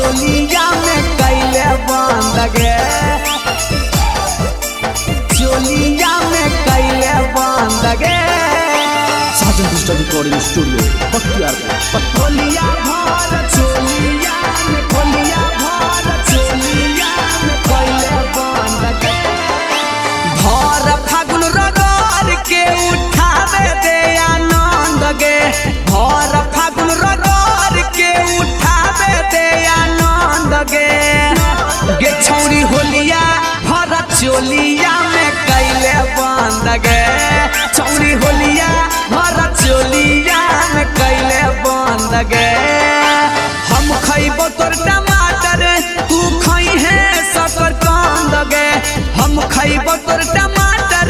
चोलिया में कैले बंद गे, चोलिया में कैले बंद गे। साजन डिजिटल रिकॉर्डिंग स्टूडियो बख्तियारपुर। खोलिया भर चोलिया में, खोलिया भर चोलिया में कैले बंद गे। भर फागुन रगड़ के उठावे दे आनंद गे, भर फागुन रगड़ के उठावे दे आनंद गे। गे छौरी होलिया भर चोलिया में कैले बंद गे, छौरी होलिया भर चोलिया में कैले बंद गे। हम खैबो तोर टमाटर तू खई है सकर कांद गे, हम खैबो तोर टमाटर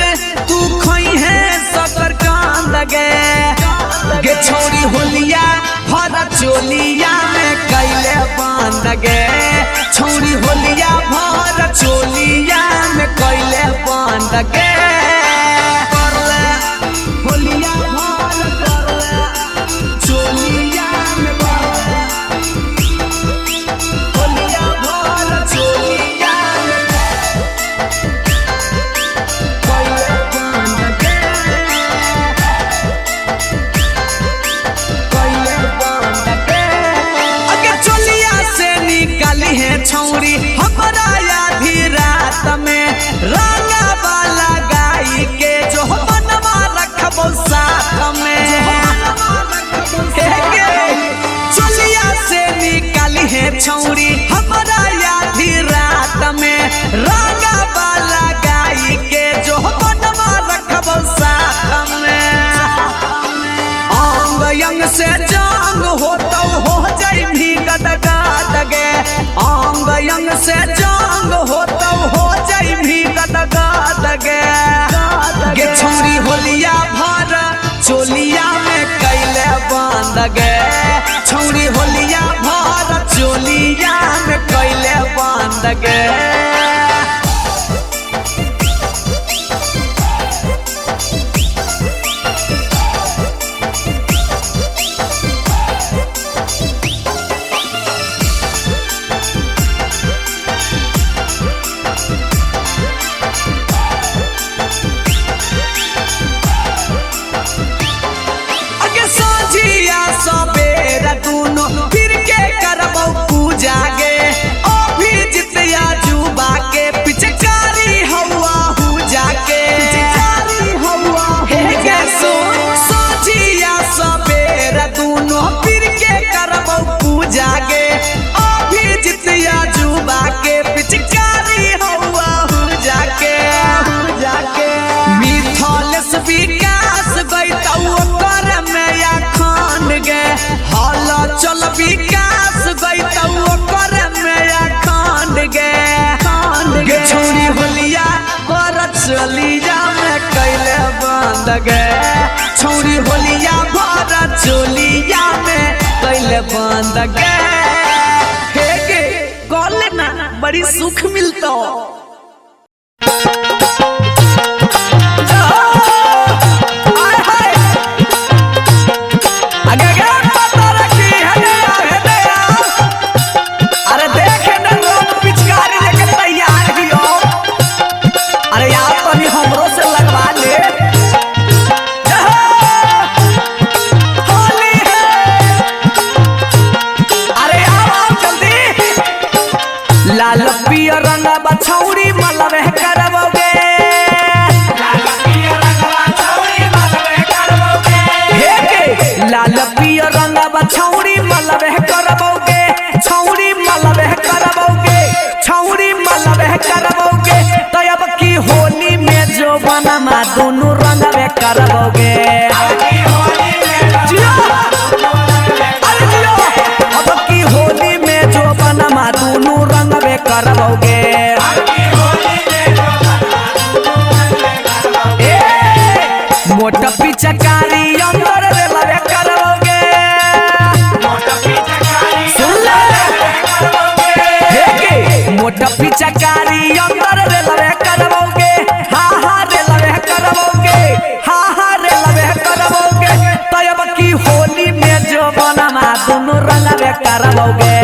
तू खई है सकर कांद गे। गे छौरी होलिया भर चोलिया में कैले बंद गे, छौरी होलिया भर चोलिया में कैले बंद गे। होलिया भर चोलिया में, होलिया भर चोलिया में कैले बंद गे, कैले बंद गे। अगे चोलिया से निकाली है छौरी हमारा आधी रात में, रंगा वाला गाई के जो मनवा रखबो साथ में। चोलिया से निकाली है छौरी हमारा आधी रात में, रंगा वाला गाई के जो मनवा रखबो साथ में। अंग अंग से जंग हो तो हो जाई भी गदगद गे, अंग अंग से जंग हो तो हो जाई भी गदगद गे। गे छौरी होलिया भर चोलिया में कैले बंद गे, छौरी होलिया भर चोलिया में कैले बंद गे। सबेरा दूनो फिर के करबो पूजा गे, अभी जितिया जुबा के पिचकारी हवा हु जाके, पिचकारी हवा हे गे सोझिया सबेरा दूनो फिर के करबो पूजा गे, अभी जितिया जुबा के पिचकारी हवा हु जाके, जाके। मिथलेस विकास गई तो कर में या खान गे, हल चल विकास गई तो कर में या खान गे। गे छौरी होलिया भर चोलिया में कैले बंद गे, छौरी होलिया भर चोलिया में कैले बंद गे। हे गे कॉले ना बड़ी सुख मिलता। लाल पियर रंगवा छौरी मलबे करबोगे, लाल पियर रंगवा छौरी मलबे करबोगे। हे गे लाल पियर रंगवा छौरी मलबे करबोगे, छौरी मलबे करबोगे, छौरी मलबे करबोगे। तो अब की होली में जो बनमा दोनों रंगबे करबोगे, अब की होली में जो बनमा दोनों रंगबे करबोगे। मोटा पिचकारी अंदर रे लबे करबोगे, सुन ले मोटा पिचकारी अंदर रे लबे करबोगे। हा हा रे लबे करबोगे, हा हा रे लबे करबोगे। तो अब की होली में जो बनमा दोनों रंगबे करबोगे।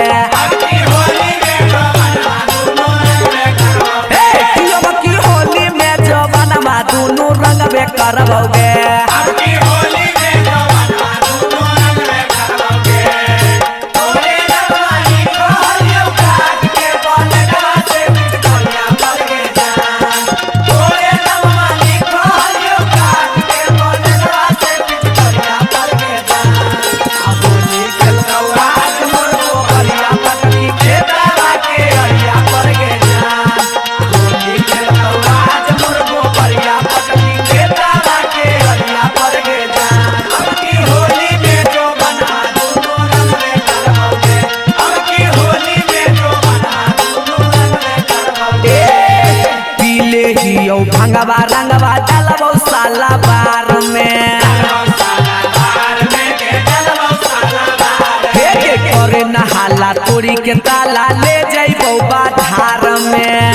नहाला तोरी के ताला ले जाइबो बाधार में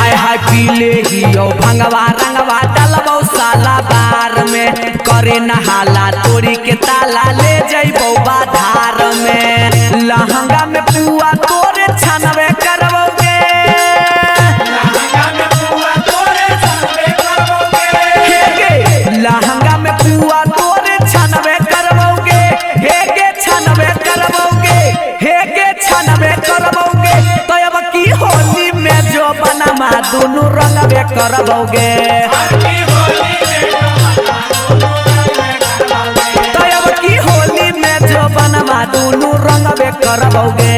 आय हाय पीले हियो भंगवा रंगवा डालबो साला बार में करे नहाला तोरी के ताला ले जाइबो बाधार में लहंगा में पुआ तोरे छनबे करबोगे लहंगा में पुआ तोरे छनबे करबोगे हे गे छनबे करबोगे हे गे छनबे करबोगे तो अब की होली में जो बनमा दोनों रंगबे करबोगे तो अब की होली में जो बनमा दोनों रंगबे करबोगे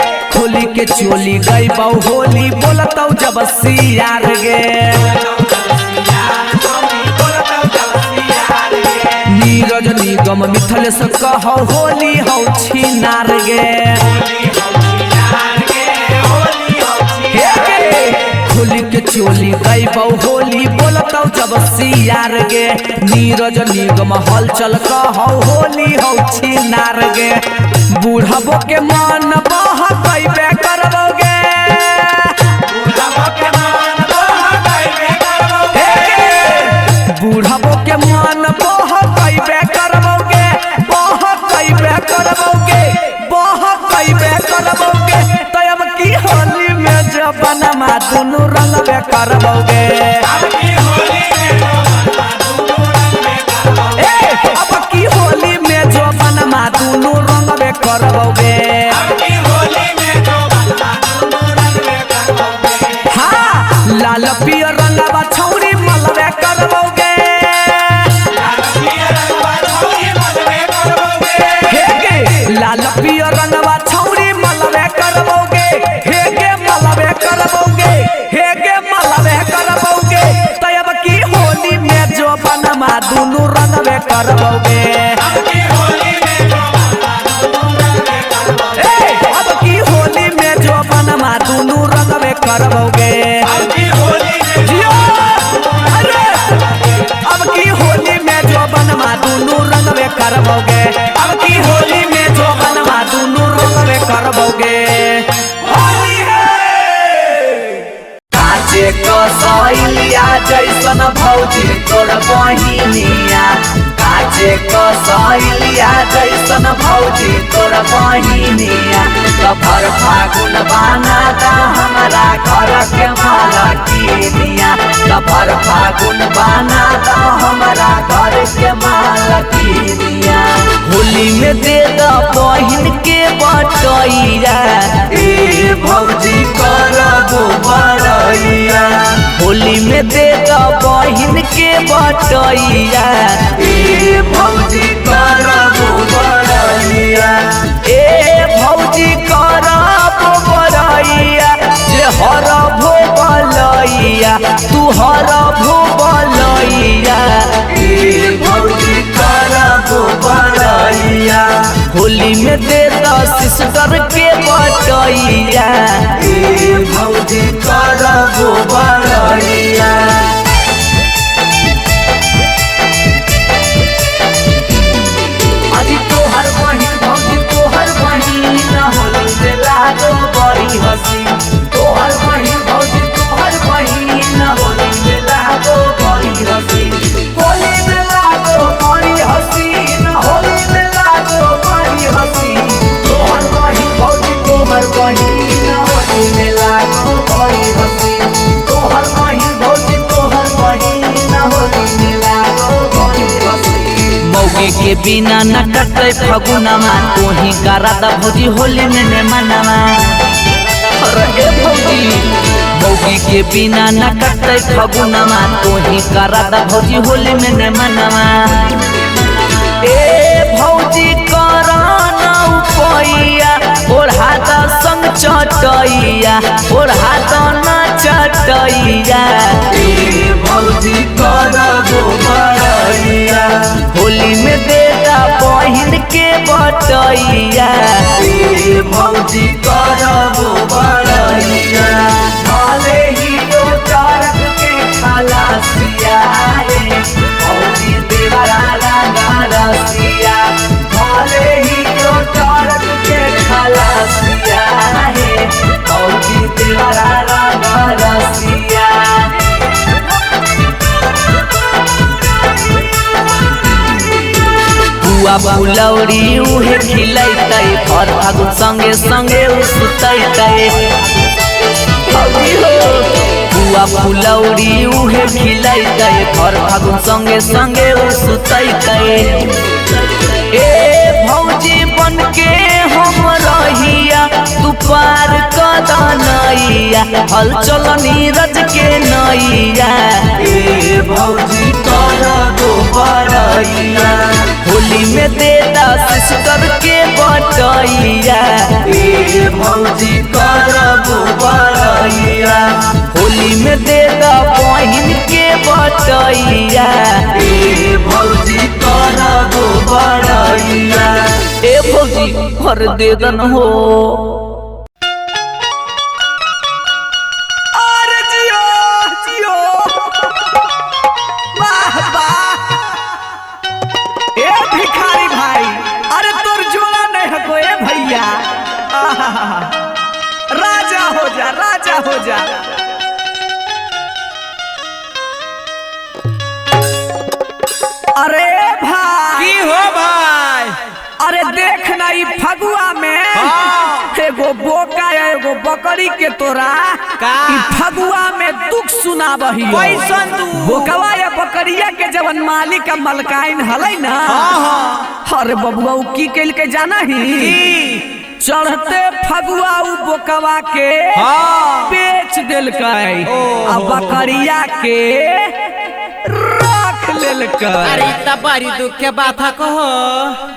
चोली गई बहु होली बोलतौ जब सियार गे नीरज निगम मिथल से कहो होली हौ छिनार गे होली के चोली गई बहु होली बोलतौ जब सियार गे नीरज निगम हलचल कहो होली हौ छिनार गे बूढ़बो के मन बह कैबे करबोगे बूढ़बो के मन बह कैबे करबोगे बह कैबे करबोगे बह कैबे करबोगे तो अब की होली में जबनमा दोनों रंगबे करबोगे अब की होली में जबनमा दोनों रंगबे करबोगे हाँ लाल पियर रंगवा छौरी मलबे करबोगे लाल पियर रंगवा छौरी मलबे करबोगे हे गे मलबे करबोगे हे गे मलबे करबोगे तो अब की होली में जो बनमा दोनों रंगबे करबोगे अब की होली में जो बनमा दोनों रंगबे करबोगे अब की होली में जो बनमा दोनों रंगबे करबोगे अब की होली में जो बनमा दोनों रंगबे करबोगे होली है काचे कसैलिया जैसन भौजी तोर बहिनिया काचे कसैलिया जैसन भौजी तोर बहिनिया भर फागुन बानाता हमारा घर के मालकिनिया भर फागुन बानाता हमारा घर के मालकिनिया होली में दे द बहिन के बटैया ए भौजी करबो बड़ैया होली में दे द बहिन के बटैया ए भौजी करबो बड़ैया ए भौजी करबो बड़ैया जे हर भो बलैया तू हर भो बलैया ए भौजी करबो बड़ैया होली में दे द सिस्टर के बटैया ए भौजी करबो बड़ैया अजी तोहर बहिन भौजी तोहर बहिन होली में लागो बड़ी हसी तोहर बहिन भौजी तोहर बहिन होली में लागो बड़ी हसी होली में लागो बड़ी हसी होली में लागो बड़ी हसी तोहर बहिन भौजी तोहर बहिन होली में लागो बड़ी हसी तोहर बहिन भौजी के बिना न कटे फगुनमा तू ही करा दा भौजी होली में ने मनवा। अरे ए भौजी के बिना न कटे फगुनमा तू ही करा दा भौजी होली में ने मनवा। ए भौजी करा ना उपैया ओढ़ा दा संग चटैया ओढ़ा दा ना चटैया। ए भौजी करा गोबरैया होली में देता बहिन के बटैया। ए भौजी करा गोबरैया भले ही तो चरक के खलासिया भौजी देवरा लगा रसिया भले ही तो चरक के खलासिया भौजी देवरा लगा रसिया। बुआ फुलौरी उहे खिलैतै भर फागुन संगे संगे सुतैतै। बुआ फुलौरी उहे खिलैतै भर फागुन संगे संगे सुतैतै। ए भौजी बन के हम रहिया तू पार कदनैया हल चल नीरज के नैया। ए भौजी कर गोबरैया होली में देता सिस्टर के बटैया। ए भौजी कर गोबरैया होली में देता बहिन के बटैया। ए भौजी कर गोबरैया ए भौजी भर दे दन हो। राजा हो जा राजा हो जा। अरे भाई की हो भाई? अरे देख ना ई फगुआ में एगो बोका एगो बकरी के तोरा का ई फगुआ में दुख सुनाबही। कैसन तू? बोकवा या बकरिया के जवन मालिक का मलकाइन हलै ना। अरे बबुआ की कैल के जाना ही चढ़ते फगुआ उ बोकवा के बेच देलकै आ बकरिया के रख लेलकै। अरे त बड़ी दुख के बात कहो।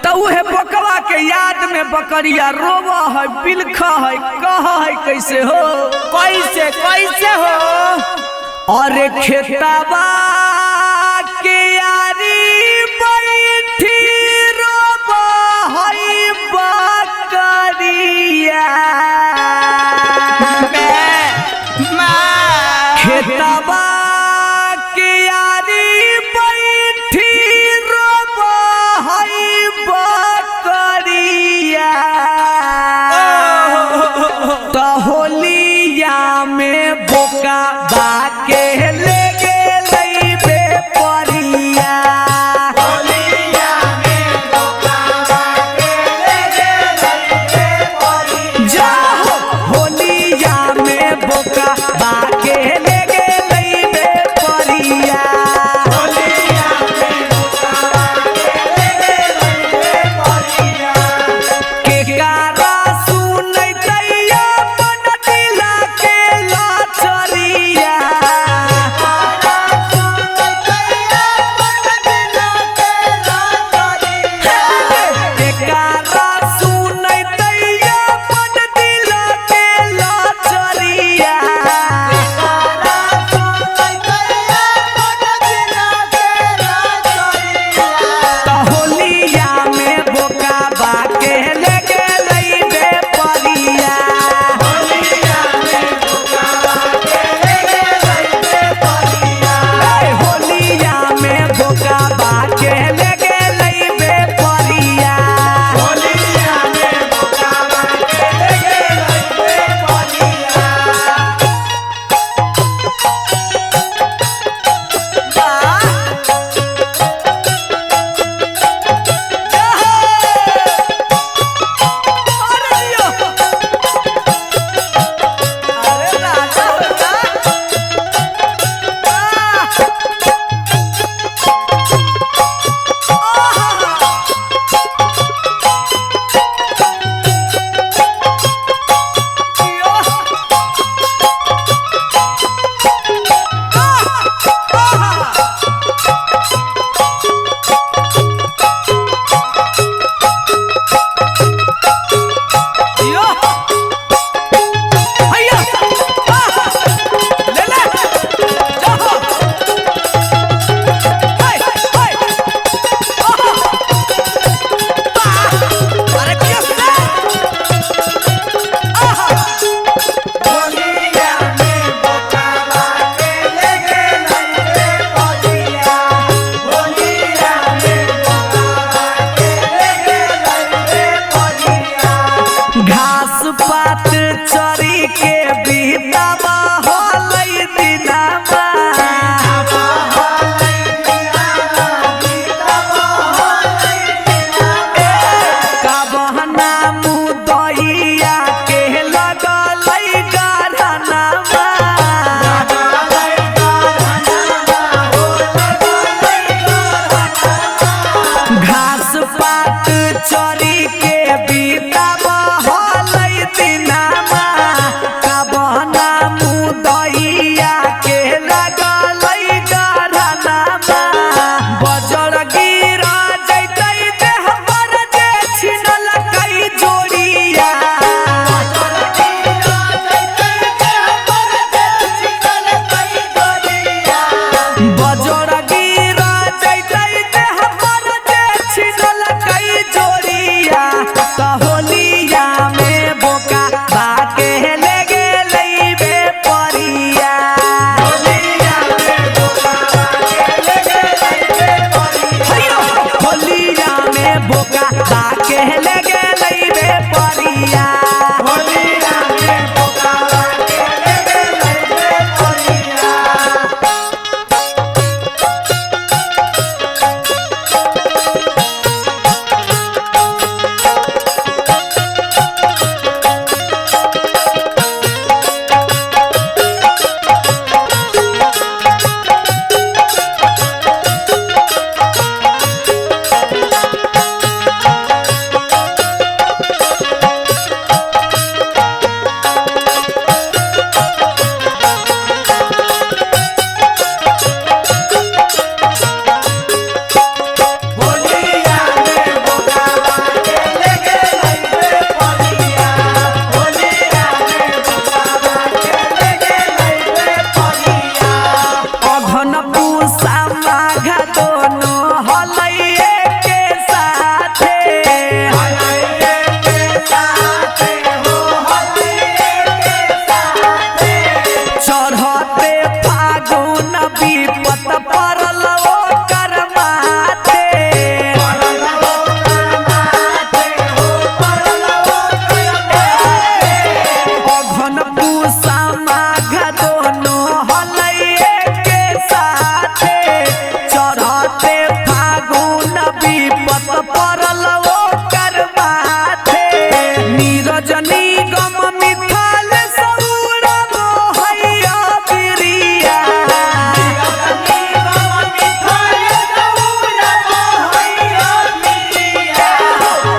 तो उहे बोकवा के याद में बकरिया रोवा है बिलखा है कहा है कैसे हो कैसे कैसे हो? अरे खेतवा के यारी बैठी रोवा है बकरिया। खेतवा के यारी बैठी रोवा है बकरिया। तो होलिया में बोका बाके ले गेलै दोनों हलैये के साथे चढ़ते फागुन विपत पड़ल ओकर माथे अघन पूसा माघ दोनों हलैये के साथे चढ़ते फागुन विपत पड़ल ओकर माथे नीरज निगम मिथाल सौरभ हैया बिरिया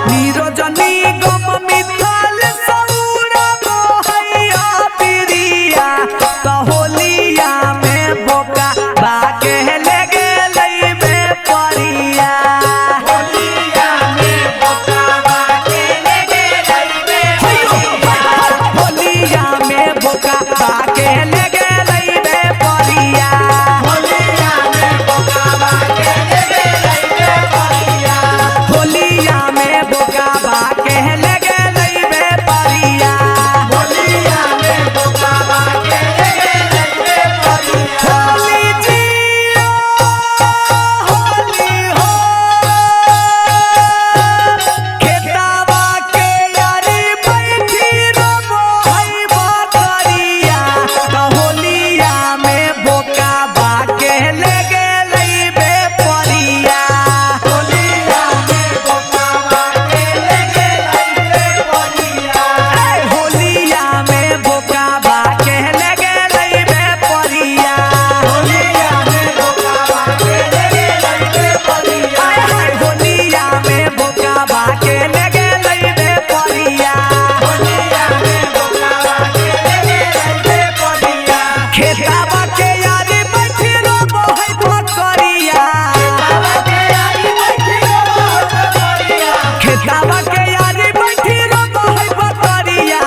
नीरज निगम मिथाल सौरभ हैया बिरिया त होलिया में बोका बाके लगे लइबे परिया होलिया में बोका बाके लगे लइबे परिया होलिया में बोका बाके लगे लइबे परिया होली जियो होली हो खेतावा के यारी बैठी रमो हई बकरिया त होलिया में बोका बाके लगे लइबे परिया होलिया में बोका बाके लगे लइबे परिया होलिया में बोका बाके लइबे परिया खेतावा के यारी बैठी रमो हई बकरिया खेतावा के यारी बैठी रमो हई बकरिया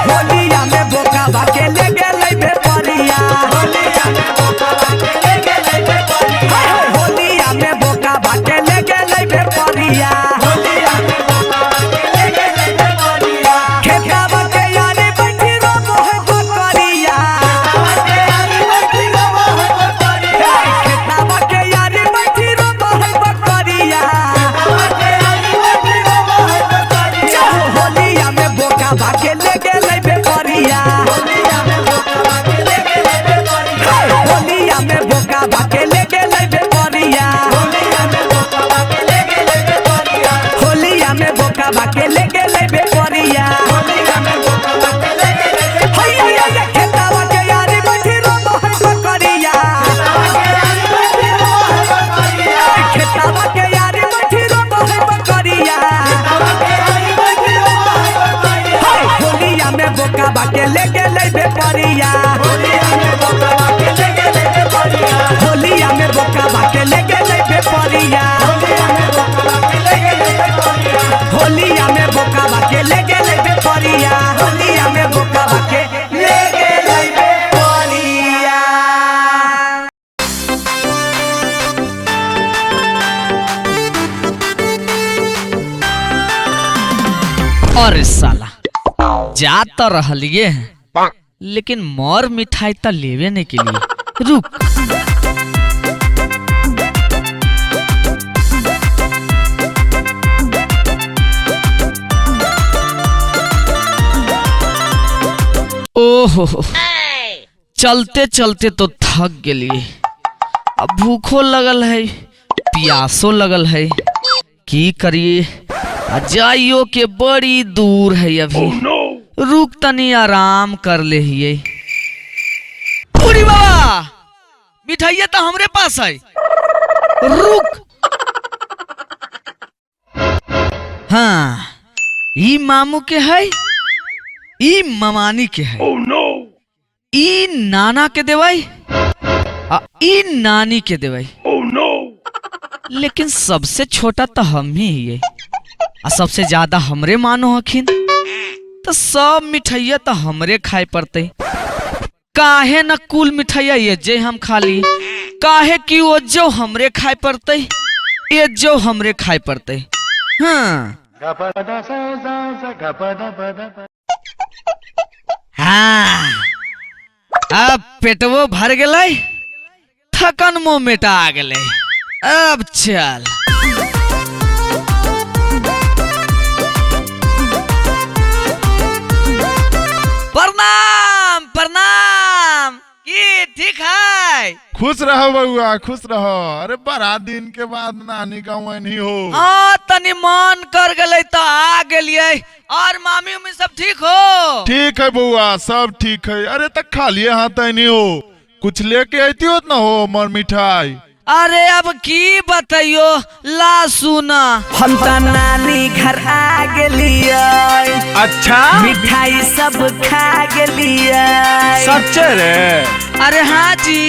होलिया में बोका बाके लगे लइबे परिया होलिया में बोका बाके लगे लइबे परिया खेतावा के यारी बैठी रमो हई बकरिया खेतावा के यारी बैठी रमो हई बकरिया होलिया में बोका बाके लगे लइबे परिया होलिया में बोका बाके लगे लइबे परिया होलिया में बोका बाके लगे लइबे परिया हैया या खेतावा के यारी बैठी रमो हई बकरिया खेतावा के यारी बैठी रमो हई बकरिया होलिया में बोका बाके लगे लइबे परिया होलिया में बोका बाके लगे लइबे परिया होलिया में बोका बाके लगे लइबे परिया होलिया में बोका बाके लगे लइबे परिया अरे साला जा तो रहलिए हैं लेकिन मोर मिठाई तो लेवे नहीं के लिए रुक। ओहो चलते चलते तो थक गए, अब भूखो लगल है प्यासो लगल है, की करिए जाइयो के बड़ी दूर है अभी। रुक तनी आराम कर ले हिये। पूरी बाबा मिठाइया तो हमरे पास है, रुक। हाँ ई मामू के है, ई ममानी के है, ई नाना के देवाई, ई नानी के देवाई। लेकिन सबसे छोटा तो हम ही है, और सबसे ज्यादा हमरे मानो हखिन, तो सब मिठाइया तो हमरे खाए पड़ते। काहे न कुल मिठाइया ये जे हम खाली, काहे कि वो जो हमरे खाए पड़ते, ये जो हमरे खाए पड़ते। हाँ हाँ, अब पेटवो भर गए, थकन मो मेटा आ गए। अब चल प्रणाम प्रणाम, की ठीक है? खुश रहो बउआ, खुश रहो। अरे बड़ा दिन के बाद नानी का वही हो। तनी मन कर गले तो आ गलिए। और मामी उमी सब ठीक हो? ठीक है बउआ, सब ठीक है। अरे तक खाली हाथ नहीं हो, कुछ लेके आती हो ना हो मर मिठाई। अरे अब की बताइयो, ला सुना। हम तो नानी घर आ गेलिए, अच्छा मिठाई सब खा गेलिए। सच्चे रे? अरे हाँ जी,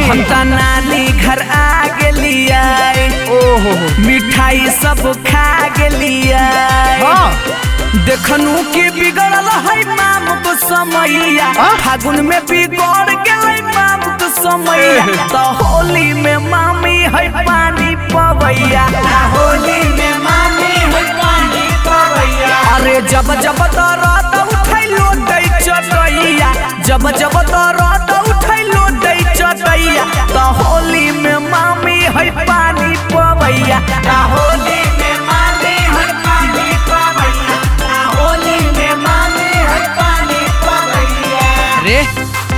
हम तो नानी घर आ गेलिए, ओहो मिठाई सब खा गेलिए। देखनु के बिगड़ल है माम तो समैया, फागुन में बिगड़ गेलै माम तो समैया। तो होली में मामी है पानी पवैया, होली में मामी है पानी पवैया। अरे जब जब दरद उठैलो दै चटैया, जब जब दरद उठैलो दै चटैया। तो होली में मामी है पानी पवैया, होली में मामी है पानी पवैया, होली में मामी है पानी पवैया। रे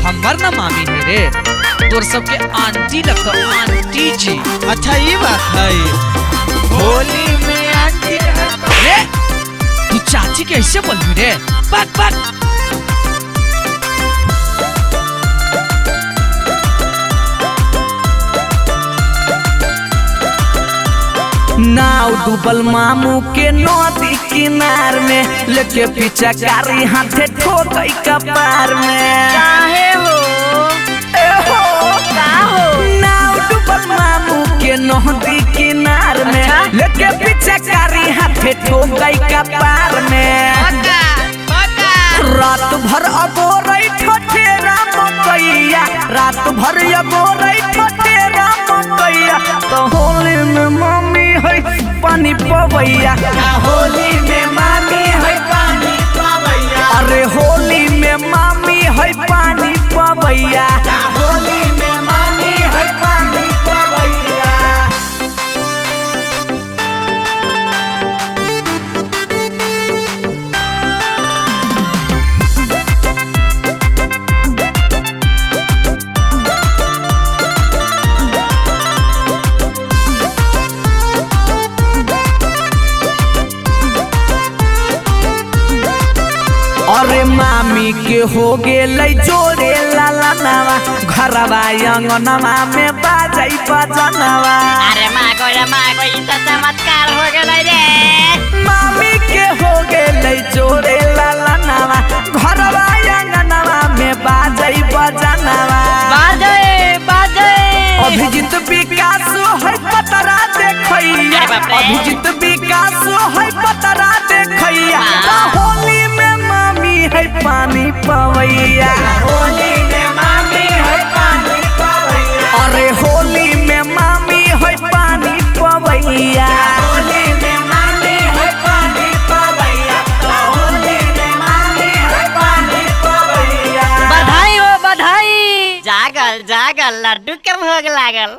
हमर ना मामी है रे, तोर सबके आंटी लगता, आंटी जी। अच्छा ये बात है, होली में आंटी रे तू चाची कैसे बोल रे? बक बक। नाव डूबल मामू के नदी किनार में, लेके पीछा कारी हाथे ठोकई कपार में। काहे हो? का हो? नाव डूबल मामू के नदी किनार में, लेके पीछा कारी हाथे ठोकई कपार में। रात भर अगोरई ठठेरा मकैया, रात भर अगोरई ठठेरा मकैया। तो होली में मामी है पानी पवैया, होली में मामी है पानी पवैया। अरे होली में मामी है पानी पवैया, होली में मामी है पानी पवैया। अरे मामी के हो गेलै जोरे लाला नवा, घरवा अंगनवा में बाजै बजनवा। अरे मागो ई तो चमत्कार हो गेलै रे। मामी के हो गेलै जोरे लाला नवा, घरवा अंगनवा में बाजै बजनवा। बाजे बाजे अभिजीत विकास है पतरा देखैया, अभिजीत विकास है पतरा देखैया। तो होली में मामी है पानी पवैया, होली में मामी है पानी पवैया। अरे होली में मामी है पानी पवैया, होली में मामी है पानी पवैया। होली में मामी है पानी पवैया। बधाई हो बधाई। जागल जागल लड्डू के भोग लागल।